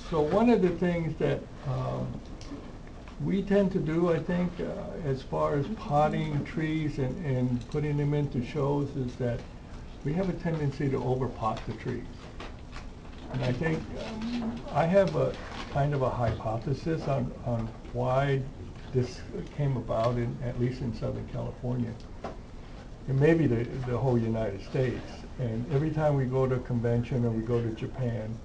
So one of the things that we tend to do, I think, as far as potting trees and putting them into shows is that we have a tendency to overpot the trees. And I think I have a kind of a hypothesis on why this came about, at least in Southern California, and maybe the whole United States. And every time we go to a convention or we go to Japan,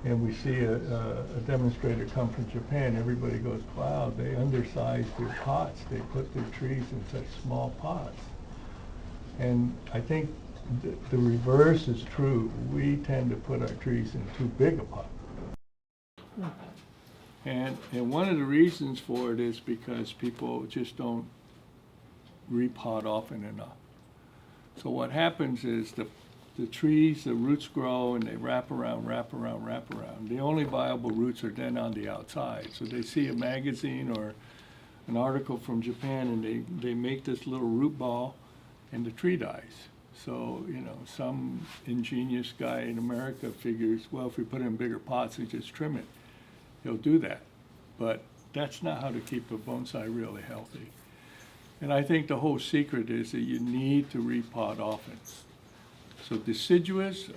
and we see a demonstrator come from Japan, everybody goes, wow, they undersize their pots. They put their trees in such small pots. And I think the reverse is true. We tend to put our trees in too big a pot. And one of the reasons for it is because people just don't repot often enough. So what happens is the trees, the roots grow and they wrap around. The only viable roots are then on the outside. So they see a magazine or an article from Japan and they make this little root ball and the tree dies. So, you know, some ingenious guy in America figures, well, if we put it in bigger pots and just trim it, he'll do that. But that's not how to keep a bonsai really healthy. And I think the whole secret is that you need to repot often. So deciduous,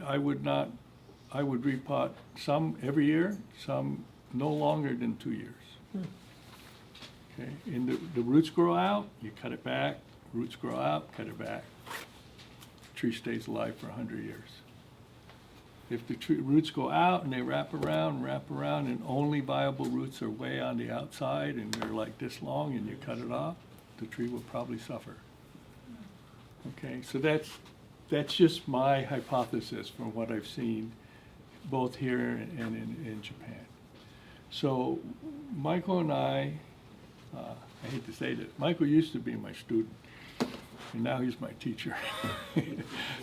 I would repot some every year, some no longer than 2 years. Okay, and the roots grow out, you cut it back, roots grow out, cut it back. Tree stays alive for 100 years. If the roots go out and they wrap around, and only viable roots are way on the outside and they're like this long and you cut it off, the tree will probably suffer. Okay, so that's just my hypothesis from what I've seen both here and in Japan. So Michael and I hate to say this, Michael used to be my student. And now he's my teacher.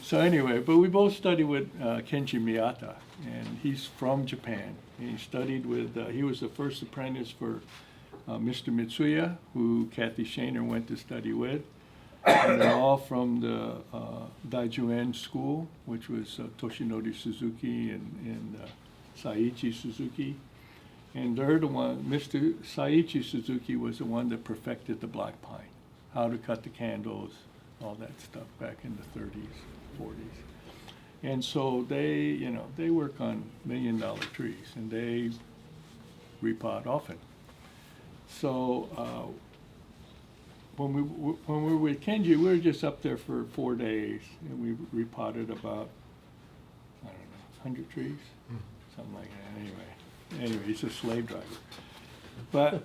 So anyway, but we both studied with Kenji Miyata, and he's from Japan. And he studied with, he was the first apprentice for Mr. Mitsuya, who Kathy Shaner went to study with. And they're all from the Daijuan school, which was Toshinori Suzuki and Saiichi Suzuki. And they're the one, Mr. Saiichi Suzuki was the one that perfected the black pine, how to cut the candles, all that stuff back in the 30s, 40s. And so they, you know, they work on $1 million trees and they repot often. So when we were with Kenji, we were just up there for 4 days and we repotted about, I don't know, 100 trees, something like that. Anyway, he's a slave driver. But,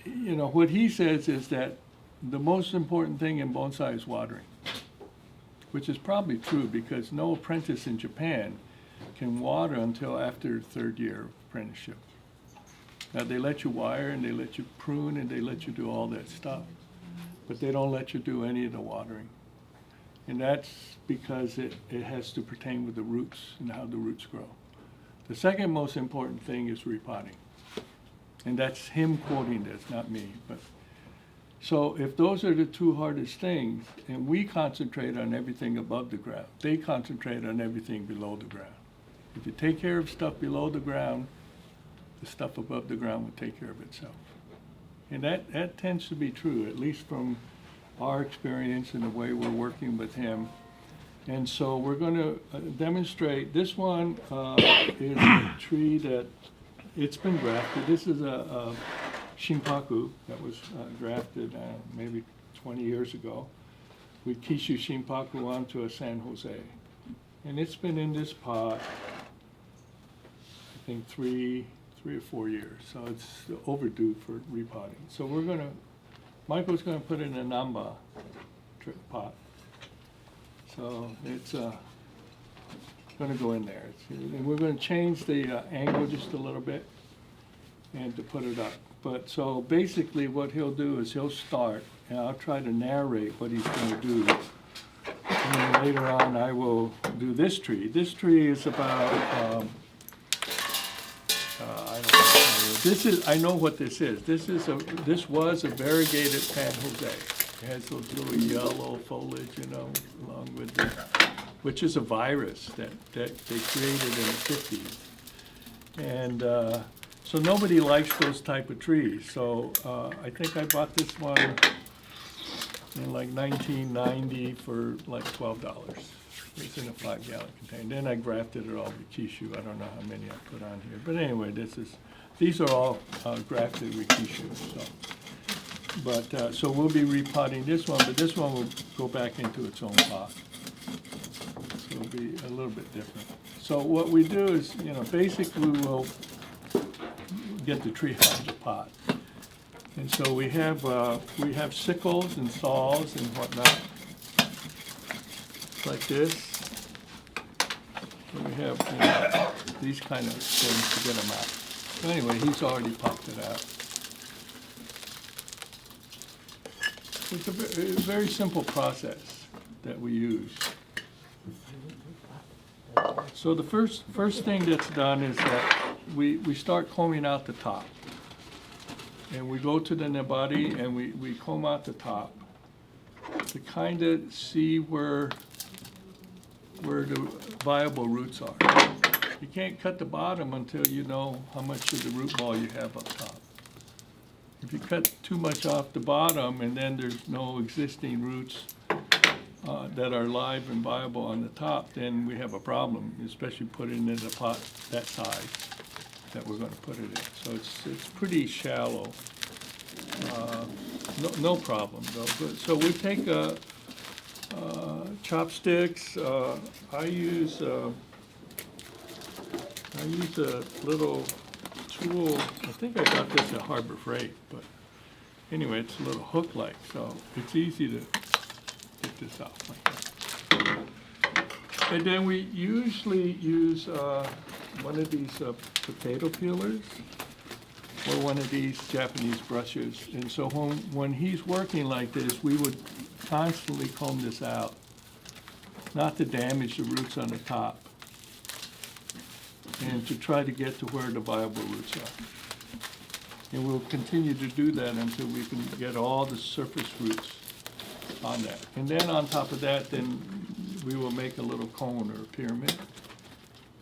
you know, what he says is that the most important thing in bonsai is watering, which is probably true because no apprentice in Japan can water until after third year of apprenticeship. Now they let you wire and they let you prune and they let you do all that stuff, but they don't let you do any of the watering. And that's because it has to pertain with the roots and how the roots grow. The second most important thing is repotting. And that's him quoting this, not me. But so if those are the two hardest things, and we concentrate on everything above the ground, they concentrate on everything below the ground. If you take care of stuff below the ground, the stuff above the ground will take care of itself. And that tends to be true, at least from our experience and the way we're working with him. And so we're going to demonstrate, this one is a tree that it's been grafted. This is a shimpaku that was grafted maybe 20 years ago. We kishu shimpaku onto a San Jose. And it's been in this pot, I think 3 or 4 years. So it's overdue for repotting. So we're going to, Michael's going to put it in a namba pot. So it's going to go in there. And we're going to change the angle just a little bit and to put it up. But so basically what he'll do is he'll start, and I'll try to narrate what he's going to do. And then later on I will do this tree. This tree is about, I don't know, this is, I know what this is. This was a variegated San Jose. It has those little yellow foliage, you know, along with the, which is a virus that they created in the 50s. And so nobody likes those type of trees. So I think I bought this one in like 1990 for like $12. It's in a 5-gallon container. Then I grafted it all with Kishu. I don't know how many I put on here. But anyway, these are all grafted with Kishu. So we'll be repotting this one, but this one will go back into its own pot. So it'll be a little bit different. So what we do is, basically we'll get the tree out of the pot. And so we have sickles and saws and whatnot, like this. So we have these kind of things to get them out. So anyway, he's already popped it out. It's a very simple process that we use. So the first thing that's done is that we start combing out the top. And we go to the nebari and we comb out the top to kind of see where the viable roots are. You can't cut the bottom until you know how much of the root ball you have up top. If you cut too much off the bottom and then there's no existing roots that are live and viable on the top, then we have a problem, especially putting it in a pot that size that we're going to put it in. So it's pretty shallow. No problem though. So we take chopsticks. I use a little tool. I think I got this at Harbor Freight, but anyway, it's a little hook-like, so it's easy to get this out like that. And then we usually use one of these potato peelers or one of these Japanese brushes. And so when he's working like this, we would constantly comb this out, not to damage the roots on the top, and to try to get to where the viable roots are. And we'll continue to do that until we can get all the surface roots on that. And then on top of that, then we will make a little cone or a pyramid.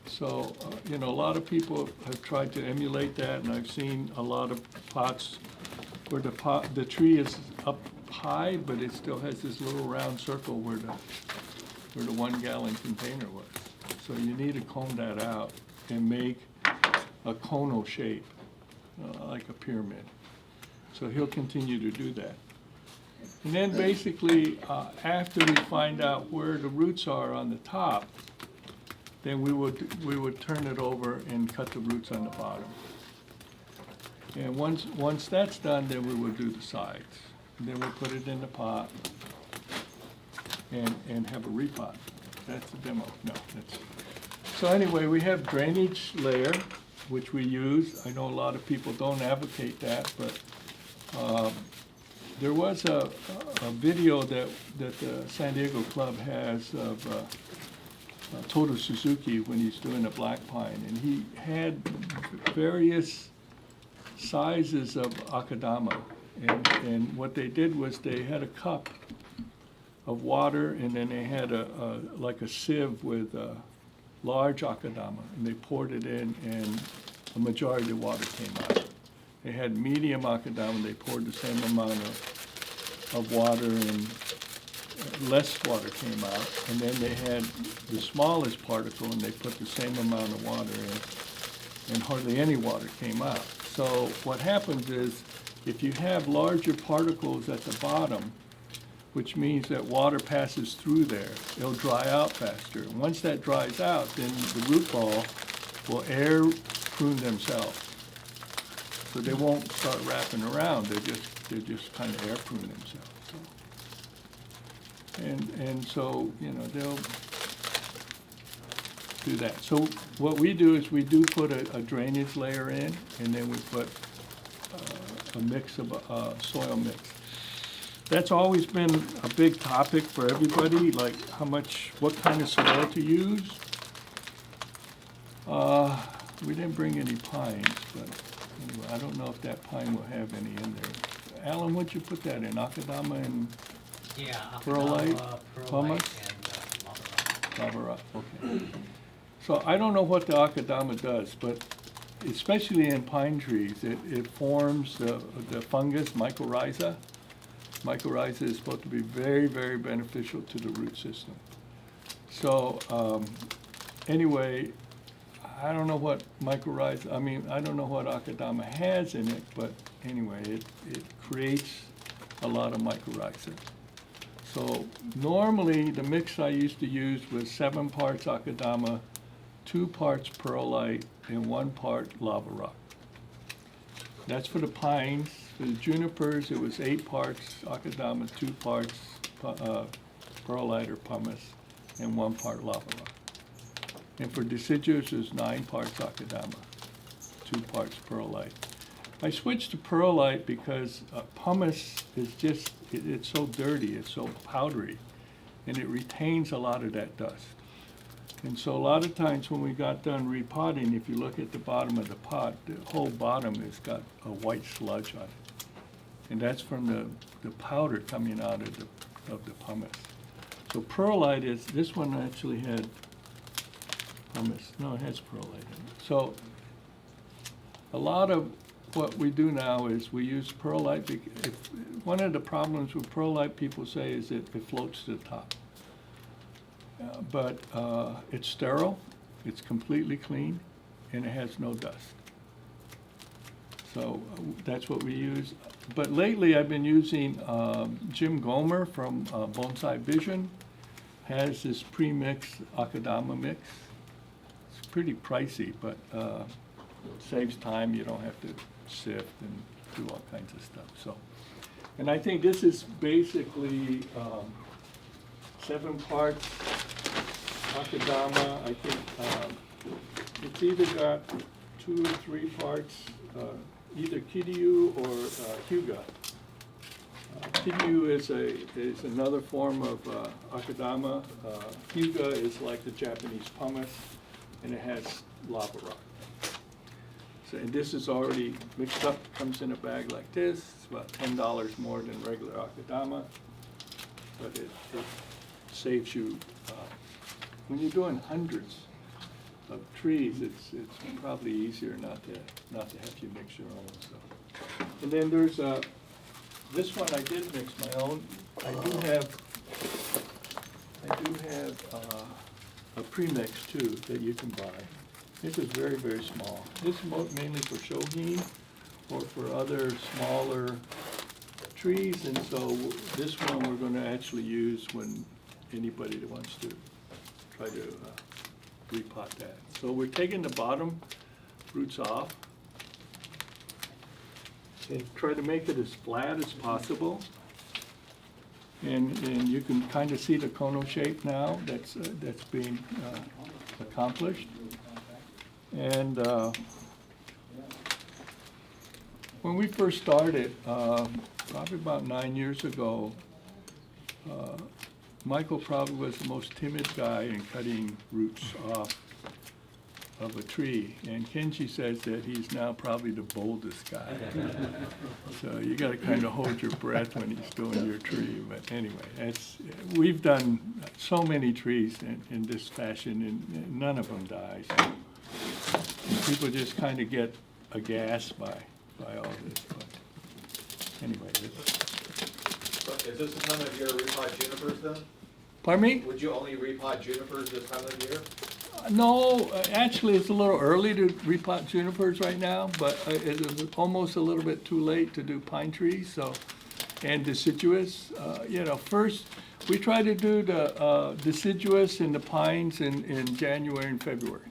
So, a lot of people have tried to emulate that, and I've seen a lot of pots where the tree is up high, but it still has this little round circle where the 1-gallon container was. So you need to comb that out and make a conal shape, like a pyramid. So he'll continue to do that. And then basically, after we find out where the roots are on the top, then we would turn it over and cut the roots on the bottom. And once that's done, then we would do the sides. And then we put it in the pot and have a repot. That's the demo. No, so anyway, we have drainage layer, which we use. I know a lot of people don't advocate that, but there was a video that the San Diego Club has of Toto Suzuki when he's doing a black pine, and he had various sizes of akadama, and what they did was they had a cup of water, and then they had like a sieve with large akadama, and they poured it in, and the majority of the water came out. They had medium akadama, they poured the same amount of water, and less water came out. And then they had the smallest particle, and they put the same amount of water in, and hardly any water came out. So what happens is, if you have larger particles at the bottom, which means that water passes through there, it'll dry out faster. And once that dries out, then the root ball will air prune themselves. So they won't start wrapping around, they just kind of air prune themselves. And so, they'll do that. So what we do is we do put a drainage layer in, and then we put a mix of soil mix. That's always been a big topic for everybody, like what kind of soil to use. We didn't bring any pines, but anyway, I don't know if that pine will have any in there. Alan, what'd you put that in? Akadama and perlite, pumice, lava rock. Okay. So I don't know what the akadama does, but especially in pine trees, it forms the fungus mycorrhiza. Mycorrhiza is supposed to be very, very beneficial to the root system. So anyway, I don't know what mycorrhiza, I don't know what akadama has in it, but anyway, it creates a lot of mycorrhiza. So normally, the mix I used to use was 7 parts akadama, 2 parts perlite, and 1 part lava rock. That's for the pines. For the junipers, it was 8 parts akadama, 2 parts perlite or pumice, and 1 part lava rock. And for deciduous, it was 9 parts akadama, 2 parts perlite. I switched to perlite because pumice is just, it's so dirty, it's so powdery, and it retains a lot of that dust. And so a lot of times when we got done repotting, if you look at the bottom of the pot, the whole bottom has got a white sludge on it. And that's from the powder coming out of the pumice. So perlite is, this one actually had pumice. No, it has perlite in it. So a lot of what we do now is we use perlite. One of the problems with perlite, people say, is that it floats to the top. But it's sterile, it's completely clean, and it has no dust. So that's what we use. But lately I've been using Jim Gomer from Bonsai Vision. Has this pre-mixed akadama mix. It's pretty pricey, but it saves time. You don't have to sift and do all kinds of stuff. So, and I think this is basically 7 parts akadama. I think it's either got 2 or 3 parts, either kiryu or hyuga. Kiryu is another form of akadama. Hyuga is like the Japanese pumice, and it has lava rock. So, and this is already mixed up, comes in a bag like this. It's about $10 more than regular akadama, but it saves you, when you're doing hundreds of trees, it's probably easier not to have you mix your own stuff. And then there's this one I did mix my own. I do have a premix too that you can buy. This is very, very small. This is mainly for shohin or for other smaller trees, and so this one we're going to actually use when anybody that wants to try to repot that. So we're taking the bottom roots off and try to make it as flat as possible. And you can kind of see the kono shape now that's being accomplished. And when we first started, probably about 9 years ago, Michael probably was the most timid guy in cutting roots off of a tree, and Kenji says that he's now probably the boldest guy. So you got to kind of hold your breath when he's doing your tree. But anyway, we've done so many trees in this fashion, and none of them die. So people just kind of get aghast by all this. But anyway, is this the time of year to repot junipers then? Pardon me? Would you only repot junipers this time of year? No, actually, it's a little early to repot junipers right now, but it's almost a little bit too late to do pine trees, so, and deciduous. First, we try to do the deciduous and the pines in January and February.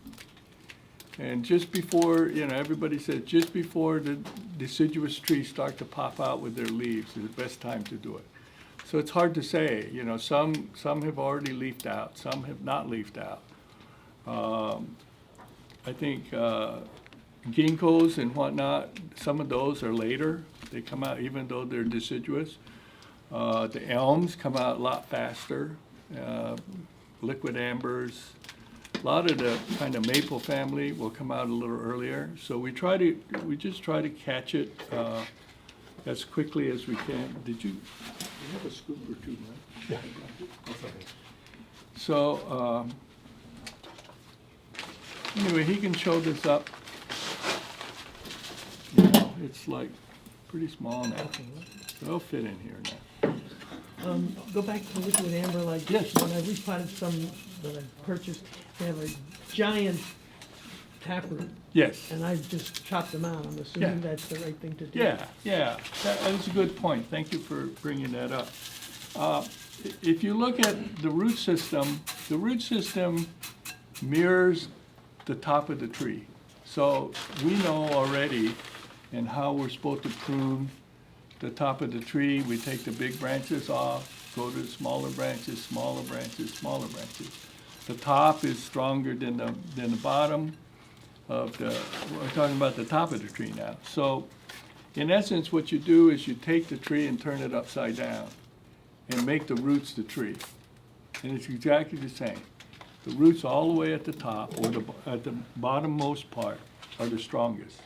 And just before, everybody says just before the deciduous trees start to pop out with their leaves is the best time to do it. So it's hard to say, some have already leafed out, some have not leafed out. I think ginkgos and whatnot, some of those are later. They come out even though they're deciduous. The elms come out a lot faster. Liquid ambers. A lot of the kind of maple family will come out a little earlier. So we just try to catch it as quickly as we can. Did you have a scoop or two, right? Yeah. Okay. So anyway, he can show this up. it's like pretty small now. They'll fit in here now. Go back to liquid amber, like Yes. when I repotted some that I purchased, they have a giant taproot, Yes. and I just chopped them out. I'm Yeah. assuming that's the right thing to do. Yeah, that's a good point. Thank you for bringing that up. If you look at the root system mirrors the top of the tree. So we know already and how we're supposed to prune the top of the tree. We take the big branches off, go to the smaller branches, smaller branches, smaller branches. The top is stronger than the bottom of the, we're talking about the top of the tree now. So in essence, what you do is you take the tree and turn it upside down and make the roots the tree. And it's exactly the same. The roots all the way at the top, or at the bottommost part, are the strongest.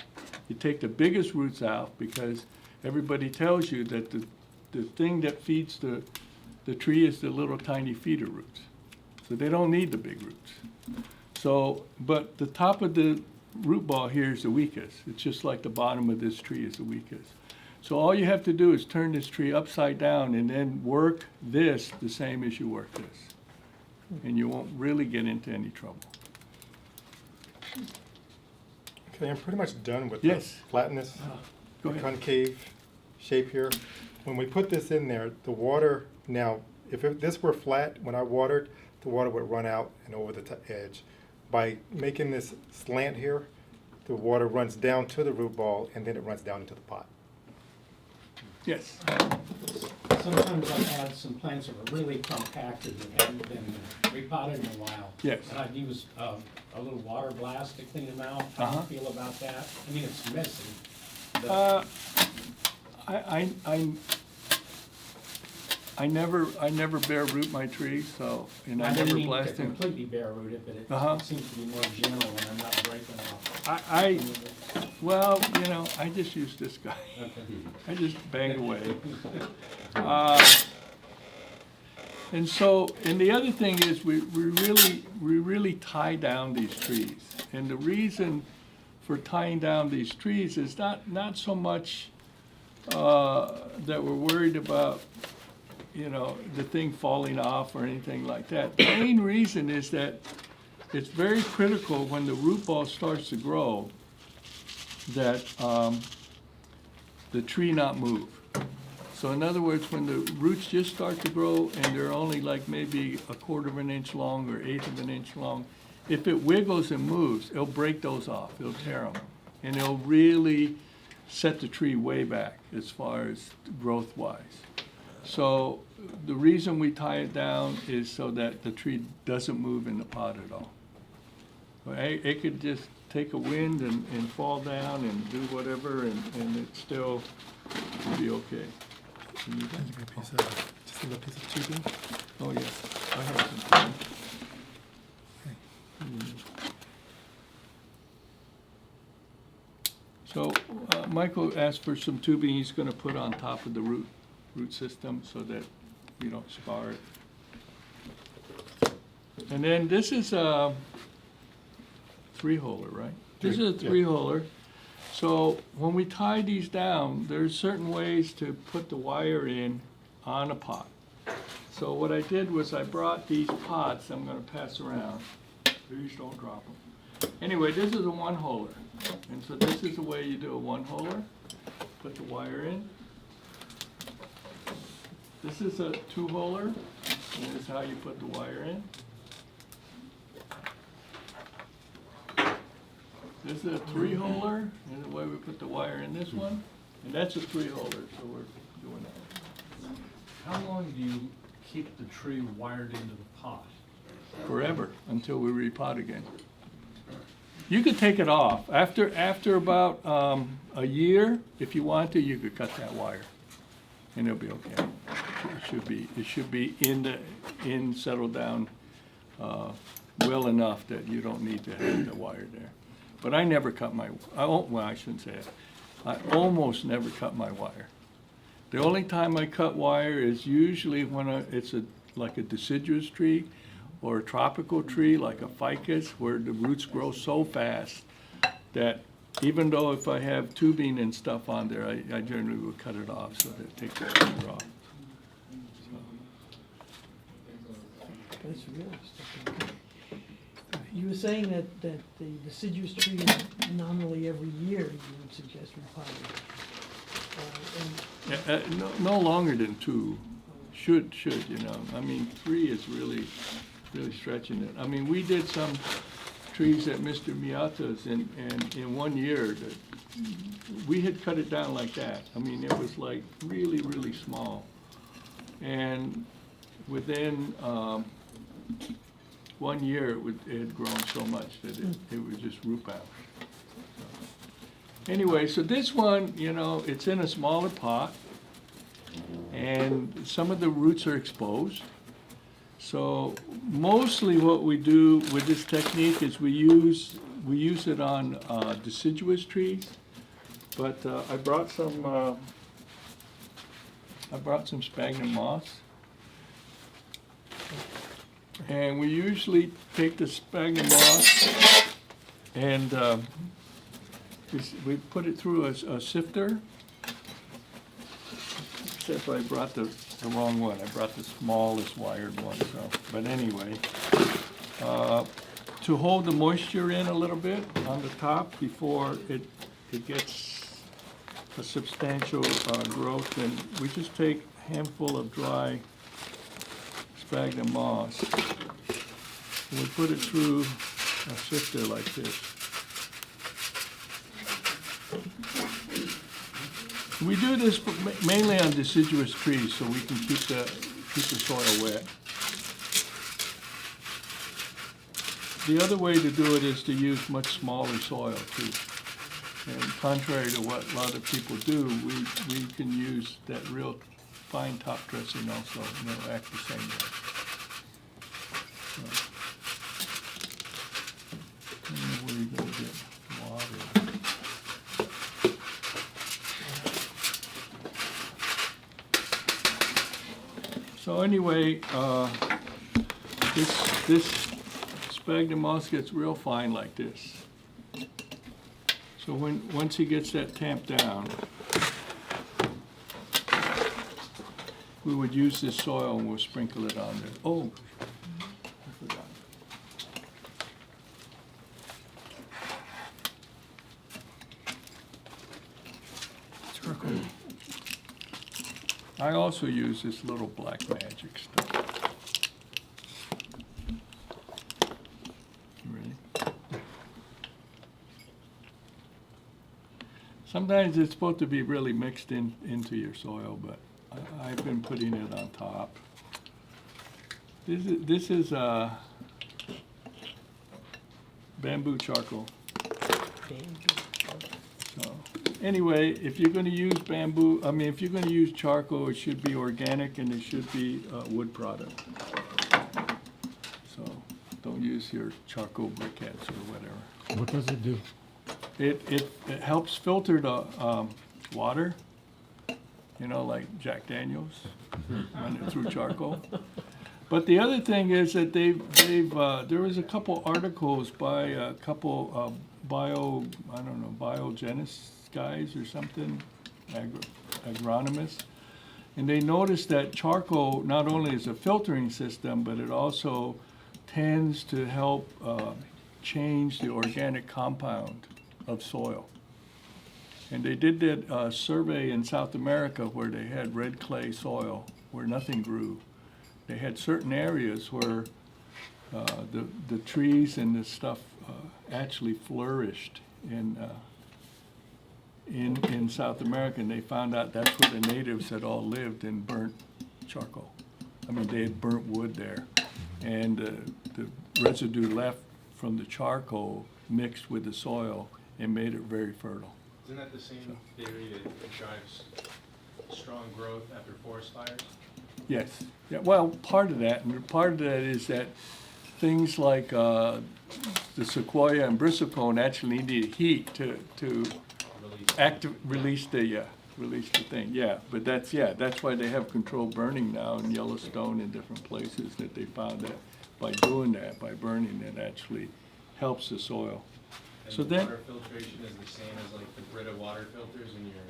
You take the biggest roots out because everybody tells you that the thing that feeds the tree is the little tiny feeder roots. So they don't need the big roots. So, but the top of the root ball here is the weakest. It's just like the bottom of this tree is the weakest. So all you have to do is turn this tree upside down and then work this the same as you work this. And you won't really get into any trouble. Okay, I'm pretty much done with Yes. the flatness, Go the ahead. concave shape here. When we put this in there, the water, now, if this were flat, when I watered, the water would run out and over the edge. By making this slant here, the water runs down to the root ball and then it runs down into the pot. Yes. Sometimes I've had some plants that were really compacted that haven't been repotted in a while. Yes. And I've used a little water blast to clean them out. How do you feel about that? I mean, it's messy. but- I never bare root my trees, so, and I didn't never mean to blast them. completely bare root it, but it seems to be more gentle when I'm not breaking off. Well, I just use this guy. Okay. I just bang away. And so, and the other thing is we really tie down these trees. And the reason for tying down these trees is not so much that we're worried about, the thing falling off or anything like that. The main reason is that it's very critical when the root ball starts to grow that the tree not move. So in other words, when the roots just start to grow and they're only like maybe 1/4 of an inch long or 1/8 of an inch long, if it wiggles and moves, it'll break those off, it'll tear them. And it'll really set the tree way back as far as growth-wise. So the reason we tie it down is so that the tree doesn't move in the pot at all. It could just take a wind and fall down and do whatever, and it still will be okay. Just a little piece of tubing. Oh, yes, I have some. So Michael asked for some tubing he's gonna put on top of the root system so that we don't scar it. And then this is a 3-holer, right? This is a 3-holer. So when we tie these down, there's certain ways to put the wire in on a pot. So what I did was I brought these pots I'm gonna pass around. Please don't drop them. Anyway, this is a 1-holer. And so this is the way you do a 1-holer. Put the wire in. This is a 2-holer, and this is how you put the wire in. This is a 3-holer, and the way we put the wire in this one. And that's a 3-holer, so we're doing that. How long do you keep the tree wired into the pot? Forever, until we repot again. You could take it off. After about a year, if you want to, you could cut that wire, and it'll be okay. It should be settled down well enough that you don't need to have the wire there. But I never cut I shouldn't say it. I almost never cut my wire. The only time I cut wire is usually when it's like a deciduous tree or a tropical tree like a ficus, where the roots grow so fast that even though if I have tubing and stuff on there, I generally will cut it off so that it takes the pressure off. That's realistic. You were saying that the deciduous tree is nominally every year you would suggest repotting. No longer than 2. Should, you know. I mean, 3 is really stretching it. I mean, we did some trees at Mr. Miyata's, and in 1 year, we had cut it down like that. I mean, it was like really small. And within 1 year, it had grown so much that it would just root out. Anyway, so this one, you know, it's in a smaller pot, and some of the roots are exposed. So mostly what we do with this technique is we use it on deciduous trees, but I brought some sphagnum moss, and we usually take the sphagnum moss and we put it through a sifter. Except I brought the wrong one. I brought the smallest wired one. So, but anyway, to hold the moisture in a little bit on the top before it gets a substantial growth, and we just take a handful of dry sphagnum moss. And we put it through a sifter like this. We do this mainly on deciduous trees so we can keep the soil wet. The other way to do it is to use much smaller soil too. And contrary to what a lot of people do, we can use that real fine top dressing also, and it'll act the same way. So, I don't know where you're going to get water. So anyway, this sphagnum moss gets real fine like this. So once he gets that tamped down, we would use this soil and we'll sprinkle it on there. Oh, I forgot. Charcoal. I also use this little black magic stuff. You ready? Sometimes it's supposed to be really mixed into your soil, but I've been putting it on top. This is bamboo charcoal. So anyway, if you're going to use if you're going to use charcoal, it should be organic and it should be a wood product. So don't use your charcoal briquettes or whatever. What does it do? It helps filter the water, you know, like Jack Daniels, run it through charcoal. But the other thing is that there was a couple articles by a couple biogenist guys or something, agronomists, and they noticed that charcoal not only is a filtering system, but it also tends to help change the organic compound of soil. And they did that survey in South America where they had red clay soil where nothing grew. They had certain areas where the trees and the stuff actually flourished in South America, and they found out that's where the natives had all lived and burnt charcoal. I mean, they had burnt wood there, and the residue left from the charcoal mixed with the soil and made it very fertile. Isn't that the same theory that drives strong growth after forest fires? Yes. Yeah, well, part of that, and part of that is that things like the sequoia and bristlecone actually need heat to release the thing. Yeah, but that's why they have controlled burning now in Yellowstone and different places, that they found that by doing that, by burning, it actually helps the soil. And So the then- water filtration is the same as like the Brita water filters in your,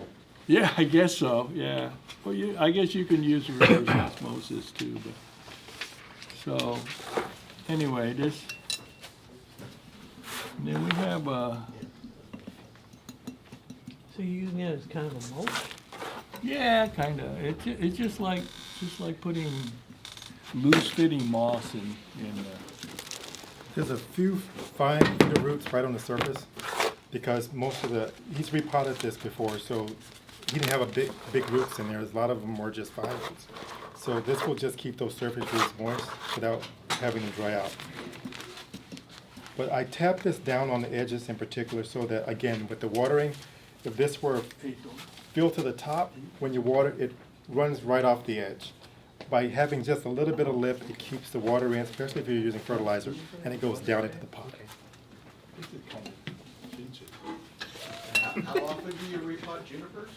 Yeah, I guess so, yeah. Well, I guess you can use reverse osmosis too, but, so, anyway, this, and then we have, So you're using it as kind of a mulch? yeah, kinda, it's just like putting loose-fitting moss in, There's a few fine feeder roots right on the surface, because most of he's repotted this before, so he didn't have big roots in there. A lot of them were just fine roots. So this will just keep those surface roots moist without having them dry out. But I tap this down on the edges in particular so that, again, with the watering, if this were filled to the top, when you water, it runs right off the edge. By having just a little bit of lip, it keeps the water in, especially if you're using fertilizer, and it goes down into the pot. How often do you repot junipers?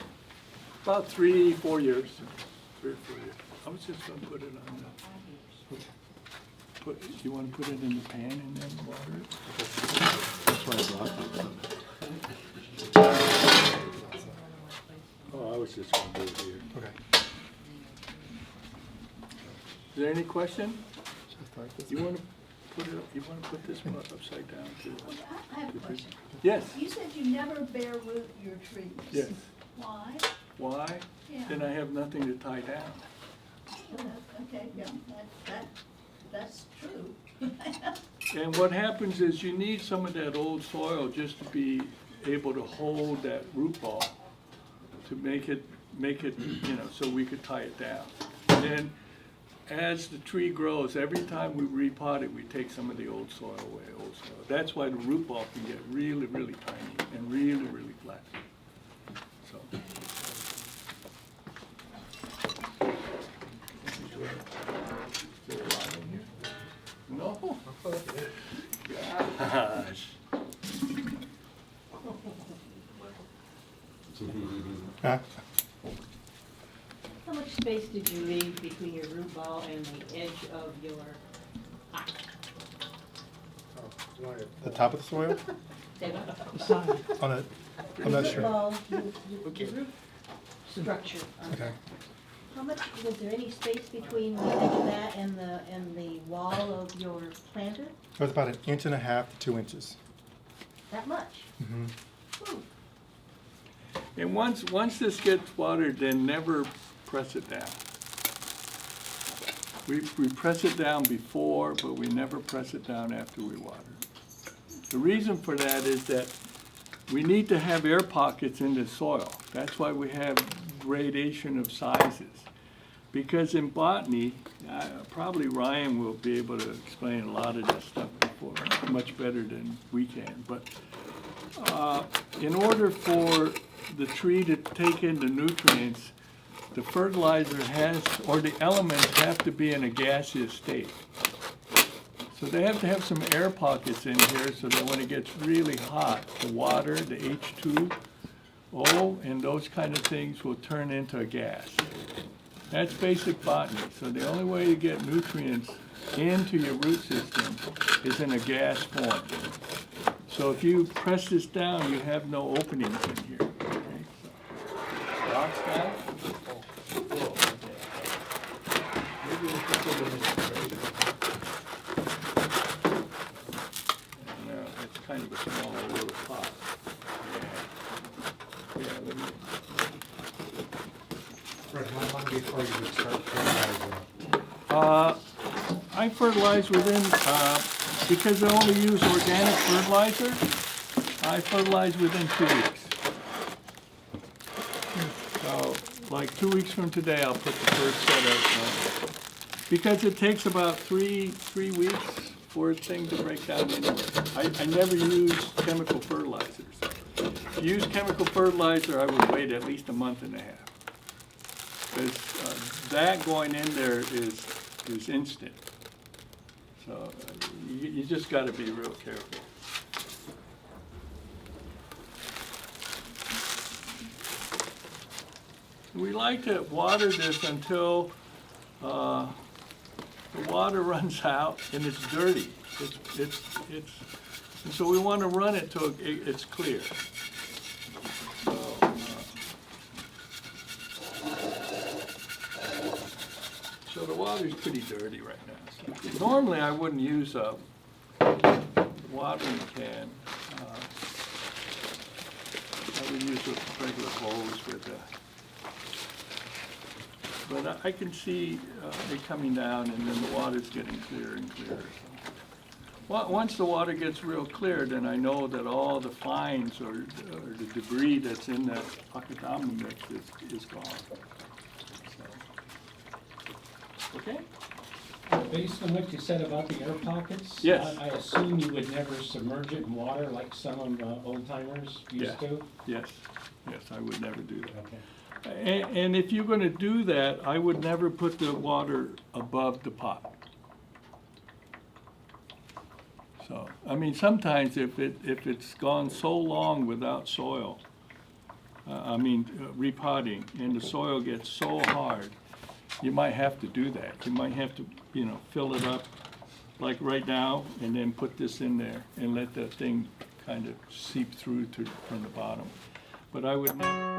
about 3-4 years. 3 or 4 years. I was just gonna put it on you wanna put it in the pan and then water it? That's why I brought it. Oh, I was just gonna do it here. Okay. Is there any question? You wanna put this one upside down too? I have a question. Yes, You said you never bare root your trees. yes. Why? Why? Yeah. Then I have nothing to tie down. Okay, yeah, that's true. And what happens is you need some of that old soil just to be able to hold that root ball, to make it, so we could tie it down. And then, as the tree grows, every time we repot it, we take some of the old soil away, That's why the root ball can get really, really tiny and really, really flat. So. No. Gosh. Huh? How much space did you leave between your root ball and the edge of your pot? The top of the soil? Say what? The side? On the, I'm not Root sure. ball, the root structure. Okay. How much, was there any space between the edge of that and the wall of your planter? It was about 1.5 to 2 inches. That much? Mhm. Whew. And once this gets watered, then never press it down. We press it down before, but we never press it down after we water it. The reason for that is that we need to have air pockets in the soil. That's why we have gradation of sizes. Because in botany, probably Ryan will be able to explain a lot of this stuff before, much better than we can. But in order for the tree to take in the nutrients, the fertilizer or the elements have to be in a gaseous state. So they have to have some air pockets in here so that when it gets really hot, the water, the H2O, and those kind of things will turn into a gas. That's basic botany. So the only way to get nutrients into your root system is in a gas form. So if you press this down, you have no openings in here. Okay, so. Rocks down. Maybe we'll put some in this tray. No, it's kind of a small little pot. Yeah, let me. Fred, how long before you would start fertilizing? I fertilize within, because I only use organic fertilizer, I fertilize within 2 weeks. So, like 2 weeks from today, I'll put the first set of, because it takes about three weeks for a thing to break down anyway. I never use chemical fertilizers. If you use chemical fertilizer, I would wait at least a month and a half. Because that going in there is instant. So you just got to be real careful. We like to water this until the water runs out and it's dirty. And so we want to run it till it's clear. So, so the water's pretty dirty right now. So normally I wouldn't use a watering can. I would use a regular hose with but I can see it coming down and then the water's getting clearer and clearer. So. Once the water gets real clear, then I know that all the fines or the debris that's in that akadami mix is gone. So. Okay? Based on what you said about the air pockets? Yes. I assume you would never submerge it in water like some of old timers used Yeah. to? Yes, I would never do that. Okay. And if you're gonna do that, I would never put the water above the pot. So, I mean, sometimes if it's gone so long without soil, repotting, and the soil gets so hard, you might have to do that. You might have to, fill it up like right now, and then put this in there and let that thing kind of seep through from the bottom. But I would never.